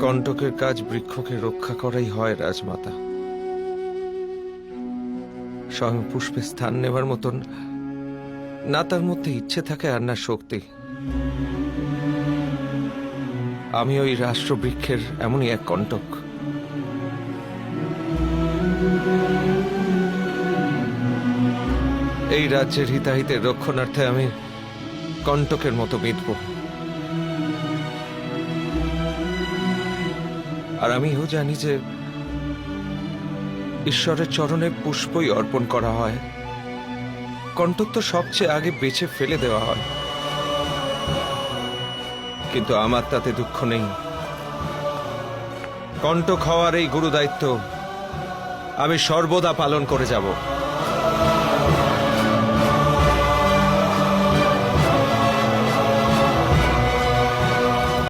কণ্টকের কাজ বৃক্ষকে রক্ষা করাই হয় রাজমাতা। স্বয়ং পুষ্পে স্থান নেবার মতন না তার মধ্যে ইচ্ছে থাকে আর না শক্তি। আমি ওই রাষ্ট্রবৃক্ষের এমনই এক কণ্টক। এই রাজ্যের হিতাহিতের রক্ষণার্থে আমি কণ্টকের মতো বিঁধব। আর আমিও জানি যে ঈশ্বরের চরণে পুষ্পই অর্পণ করা হয়, কণ্টক তো সবচেয়ে আগে বেছে ফেলে দেওয়া হয়। কিন্তু আমার তাতে দুঃখ নেই। কণ্টক হওয়ার এই গুরু দায়িত্ব আমি সর্বদা পালন করে যাব।